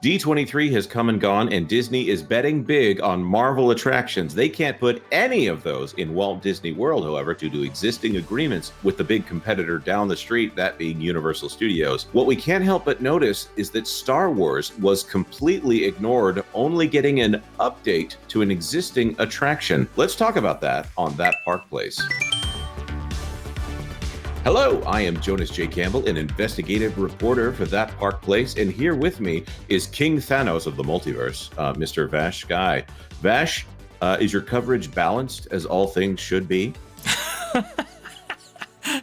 D23 has come and gone, and Disney is betting big on Marvel attractions. They can't put any of those in Walt Disney World, however, due to existing agreements with the big competitor down the street, that being Universal Studios. What we can't help but notice is that Star Wars was completely ignored, only getting an update to an existing attraction. Let's talk about that on That Park Place. Hello, I am Jonas J. Campbell, an investigative reporter for That Park Place, and here with me is King Thanos of the multiverse, Mr. VashSky. Vash, is your coverage balanced as all things should be?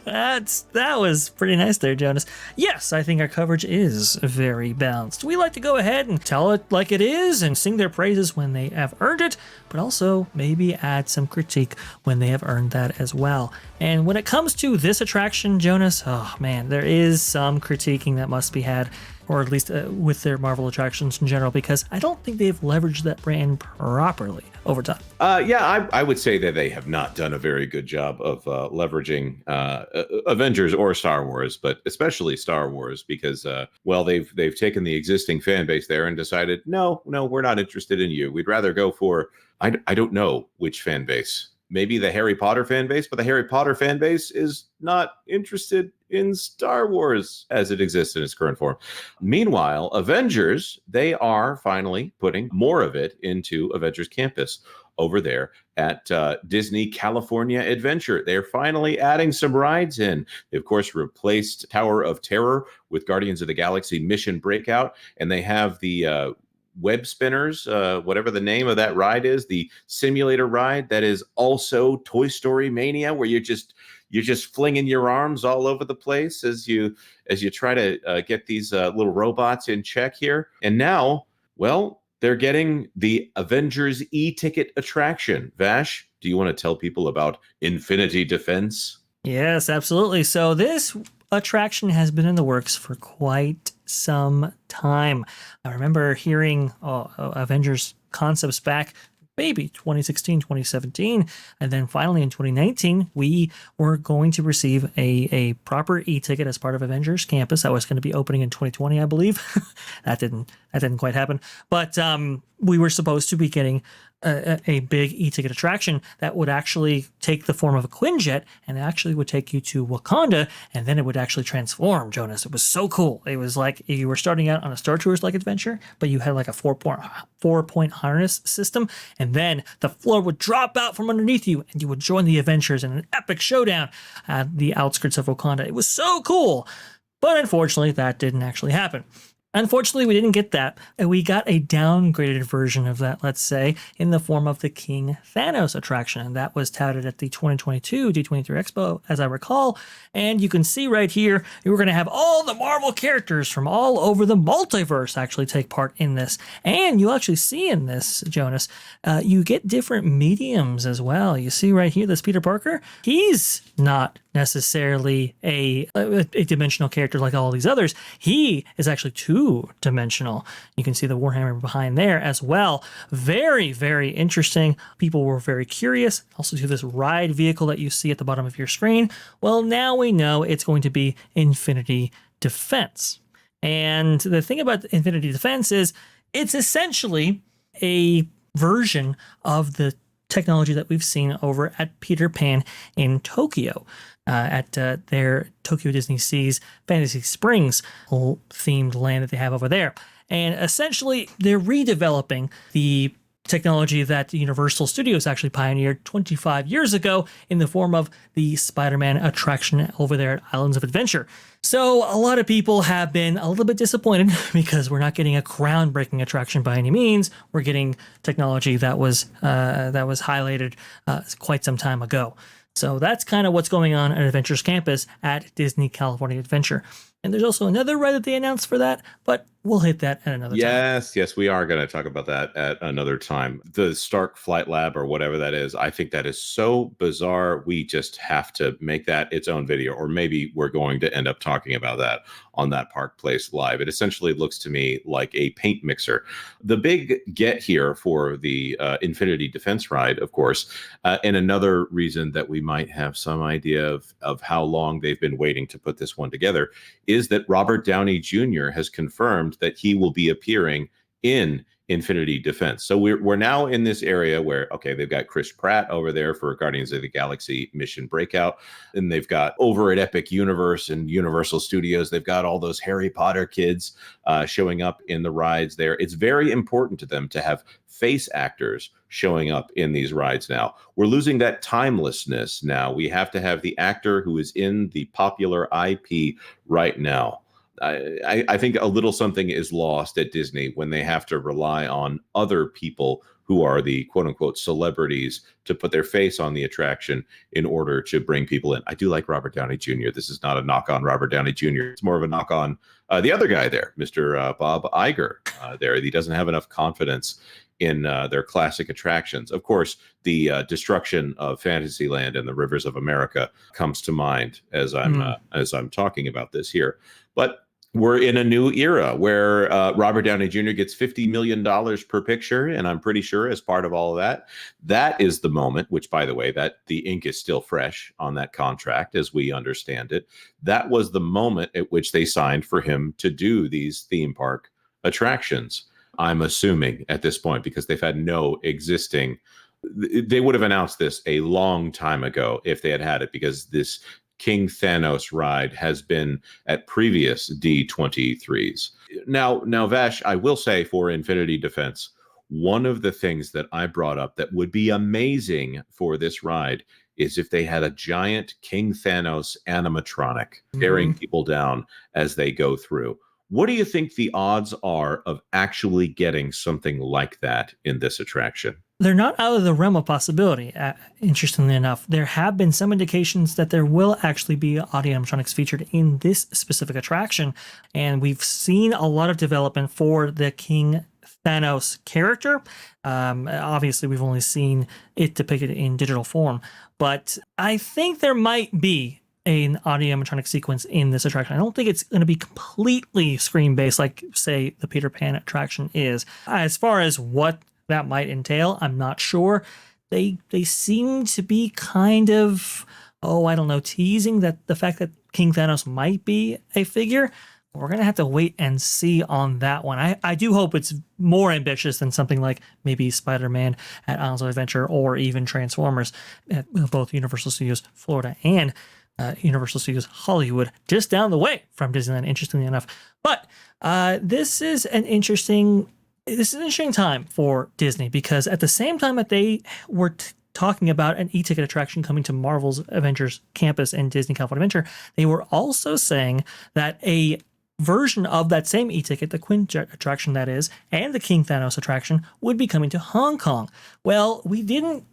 That was pretty nice there, Jonas. Yes, I think our coverage is very balanced. We like to go ahead and tell it like it is and sing their praises when they have earned it, but also maybe add some critique when they have earned that as well. And when it comes to this attraction, Jonas, oh man, there is some critiquing that must be had, or at least with their Marvel attractions in general, because I don't think they've leveraged that brand properly over time. I would say that they have not done a very good job of leveraging Avengers or Star Wars, but especially Star Wars, because they've taken the existing fan base there and decided, no, we're not interested in you. We'd rather go for I don't know which fan base. Maybe the Harry Potter fan base, but the Harry Potter fan base is not interested in Star Wars as it exists in its current form. Meanwhile, Avengers, they are finally putting more of it into Avengers Campus over there at Disney California Adventure. They're finally adding some rides in. They, of course, replaced Tower of Terror with Guardians of the Galaxy Mission Breakout, and they have the web spinners, whatever the name of that ride is, the simulator ride that is also Toy Story Mania, where you're just flinging your arms all over the place as you try to get these little robots in check here. And now, well, they're getting the Avengers e-ticket attraction. Vash, do you want to tell people about Infinity Defense? Yes, absolutely. So this attraction has been in the works for quite some time. I remember hearing Avengers concepts back maybe 2016, 2017, and then finally in 2019 we were going to receive a proper e-ticket as part of Avengers Campus. That was going to be opening in 2020, I believe. that didn't quite happen, but we were supposed to be getting a big e-ticket attraction that would actually take the form of a Quinjet and actually would take you to Wakanda, and then it would actually transform, Jonas. It was so cool. It was like you were starting out on a Star Tours like adventure, but you had like a four-point harness system, and then the floor would drop out from underneath you and you would join the Avengers in an epic showdown at the outskirts of Wakanda. It was so cool, but unfortunately that didn't actually happen. Unfortunately, we didn't get that. We got a downgraded version of that, let's say, in the form of the King Thanos attraction. And that was touted at the 2022 D23 Expo, as I recall. And you can see right here, we're going to have all the Marvel characters from all over the multiverse actually take part in this. And you actually see in this, Jonas, you get different mediums as well. You see right here, this Peter Parker, he's not necessarily a dimensional character like all these others. He is actually two-dimensional. You can see the Warhammer behind there as well. Very, very interesting. People were very curious. Also to this ride vehicle that you see at the bottom of your screen. Well, now we know it's going to be Infinity Defense. And the thing about Infinity Defense is it's essentially a version of the technology that we've seen over at Peter Pan in Tokyo, at their Tokyo Disney Seas Fantasy Springs themed land that they have over there. And essentially, they're redeveloping the technology that Universal Studios actually pioneered 25 years ago in the form of the Spider-Man attraction over there at Islands of Adventure. So a lot of people have been a little bit disappointed because we're not getting a groundbreaking attraction by any means. We're getting technology that was highlighted quite some time ago. So that's kind of what's going on at Avengers Campus at Disney California Adventure. And there's also another ride that they announced for that, but we'll hit that at another time. Yes, we are going to talk about that at another time. The Stark Flight Lab or whatever that is, I think that is so bizarre. We just have to make that its own video, or maybe we're going to end up talking about that on That Park Place Live. It essentially looks to me like a paint mixer. The big get here for the Infinity Defense ride, of course, and another reason that we might have some idea of how long they've been waiting to put this one together, is that Robert Downey Jr. has confirmed confirmed that he will be appearing in Infinity Defense. So we're now in this area where, okay, they've got Chris Pratt over there for Guardians of the Galaxy Mission Breakout, and they've got over at Epic Universe and Universal Studios, they've got all those Harry Potter kids showing up in the rides there. It's very important to them to have face actors showing up in these rides now. We're losing that timelessness now. We have to have the actor who is in the popular IP right now. I think a little something is lost at Disney when they have to rely on other people who are the quote unquote celebrities to put their face on the attraction in order to bring people in. I do like Robert Downey Jr. This is not a knock on Robert Downey Jr. It's more of a knock on the other guy there, Mr. Bob Iger there. He doesn't have enough confidence in their classic attractions. Of course, the destruction of Fantasyland and the Rivers of America comes to mind as I'm talking about this here. But we're in a new era where Robert Downey Jr. gets $50 million per picture, and I'm pretty sure as part of all of that, that is the moment, which, by the way, that the ink is still fresh on that contract as we understand it. That was the moment at which they signed for him to do these theme park attractions. I'm assuming at this point, because they've had no existing, they would have announced this a long time ago if they had it, because this King Thanos ride has been at previous D23s. Now, Vash, I will say for Infinity Defense, one of the things that I brought up that would be amazing for this ride is if they had a giant King Thanos animatronic staring people down as they go through. What do you think the odds are of actually getting something like that in this attraction? They're not out of the realm of possibility, interestingly enough. There have been some indications that there will actually be audio animatronics featured in this specific attraction, and we've seen a lot of development for the King Thanos character. Obviously, we've only seen it depicted in digital form, but I think there might be an audio animatronic sequence in this attraction. I don't think it's going to be completely screen-based like, say, the Peter Pan attraction is. As far as what that might entail, I'm not sure. They seem to be kind of, teasing that the fact that King Thanos might be a figure. We're going to have to wait and see on that one. I do hope it's more ambitious than something like maybe Spider-Man at Islands of Adventure or even Transformers at both Universal Studios Florida and Universal Studios Hollywood, just down the way from Disneyland, interestingly enough. But this is an interesting time for Disney, because at the same time that they were talking about an e-ticket attraction coming to Marvel's Avengers Campus and Disney California Adventure, they were also saying that a version of that same e-ticket, the Quinjet attraction that is, and the King Thanos attraction would be coming to Hong Kong. Well, we didn't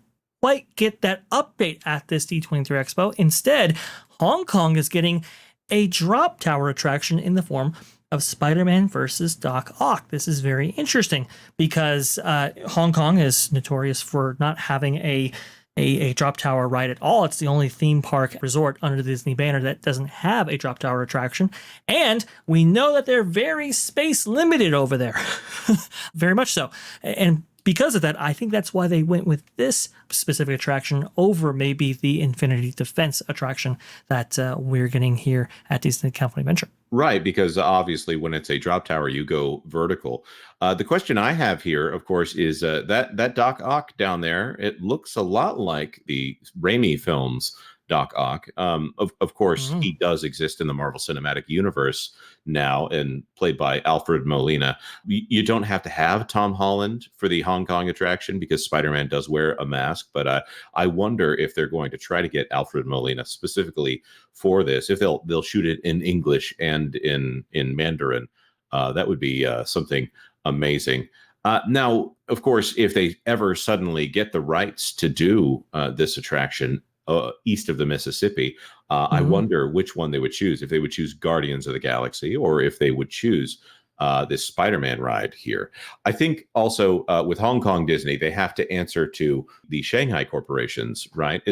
quite get that update at this D23 Expo. Instead, Hong Kong is getting a drop tower attraction in the form of Spider-Man versus Doc Ock. This is very interesting because Hong Kong is notorious for not having a drop tower ride at all. It's the only theme park resort under the Disney banner that doesn't have a drop tower attraction. And we know that they're very space limited over there. Very much so. And because of that, I think that's why they went with this specific attraction over maybe the Infinity Defense attraction that we're getting here at Disney California Adventure. Right, because obviously when it's a drop tower, you go vertical. The question I have here, of course, is that Doc Ock down there, it looks a lot like the Raimi films Doc Ock. Of course, he does exist in the Marvel Cinematic Universe now and played by Alfred Molina. You don't have to have Tom Holland for the Hong Kong attraction because Spider-Man does wear a mask, but I wonder if they're going to try to get Alfred Molina specifically for this, if they'll shoot it in English and in Mandarin. That would be something amazing. Now, of course, if they ever suddenly get the rights to do this attraction east of the Mississippi, I wonder which one they would choose, if they would choose Guardians of the Galaxy or if they would choose this Spider-Man ride here. I think also with Hong Kong Disney, they have to answer to the Shanghai corporations, right?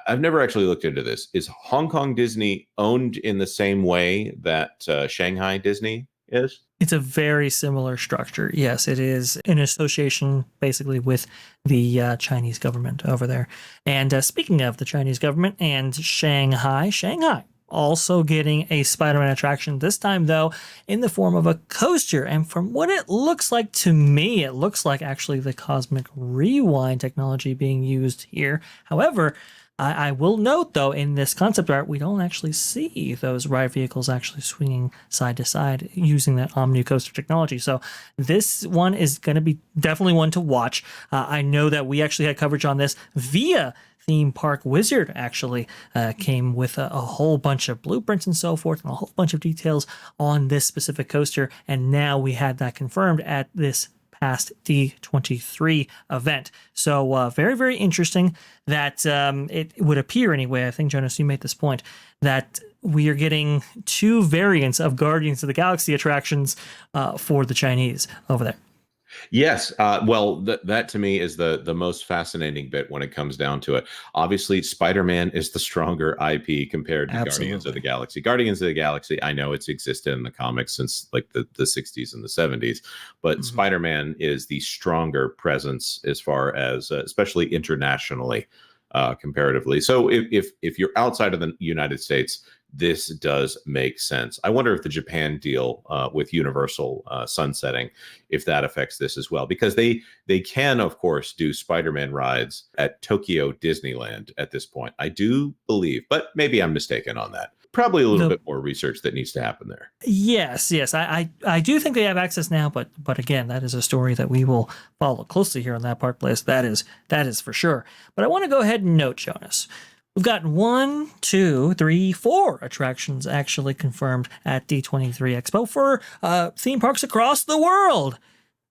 I've never actually looked into this. Is Hong Kong Disney owned in the same way that Shanghai Disney is? It's a very similar structure. Yes, it is in association basically with the Chinese government over there. And speaking of the Chinese government and Shanghai also getting a Spider-Man attraction, this time though in the form of a coaster. And from what it looks like to me, it looks like actually the Cosmic Rewind technology being used here. However, I will note, though, in this concept art, we don't actually see those ride vehicles actually swinging side to side using that Omni Coaster technology. So this one is going to be definitely one to watch. I know that we actually had coverage on this via Theme Park Wizard, actually came with a whole bunch of blueprints and so forth, and a whole bunch of details on this specific coaster. And now we had that confirmed at this past D23 event. So very, very interesting that it would appear anyway. I think, Jonas, you made this point that we are getting two variants of Guardians of the Galaxy attractions for the Chinese over there. Yes. Well, that to me is the most fascinating bit when it comes down to it. Obviously, Spider-Man is the stronger IP compared to Guardians of the Galaxy. Guardians of the Galaxy, I know it's existed in the comics since like the 60s and the 70s, but Spider-Man is the stronger presence as far as, especially internationally, comparatively. So if you're outside of the United States, this does make sense. I wonder if the Japan deal with Universal sunsetting, if that affects this as well, because they can, of course, do Spider-Man rides at Tokyo Disneyland at this point. I do believe, but maybe I'm mistaken on that. Probably a little bit more research that needs to happen there. Yes. I do think they have access now, but again, that is a story that we will follow closely here on That Park Place. That is for sure. But I want to go ahead and note, Jonas, we've got 1, 2, 3, 4 attractions actually confirmed at D23 Expo for theme parks across the world.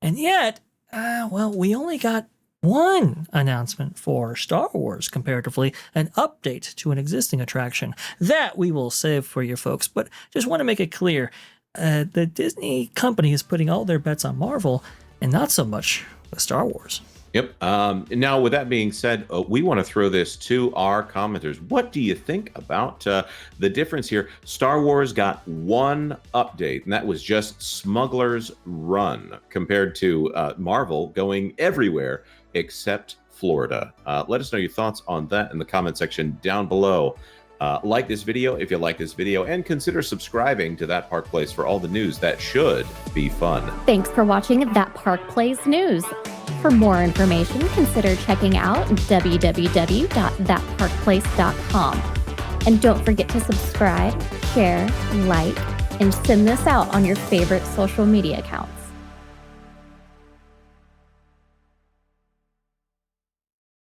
And yet, we only got one announcement for Star Wars, comparatively, an update to an existing attraction. That we will save for you folks. But just want to make it clear, the Disney company is putting all their bets on Marvel and not so much with Star Wars. Yep. Now, with that being said, we want to throw this to our commenters. What do you think about the difference here? Star Wars got one update, and that was just Smuggler's Run, compared to Marvel going everywhere except Florida. Let us know your thoughts on that in the comment section down below. Like this video if you like this video, and consider subscribing to That Park Place for all the news that should be fun. Thanks for watching That Park Place News. For more information, consider checking out www.thatparkplace.com. And don't forget to subscribe, share, like, and send this out on your favorite social media account.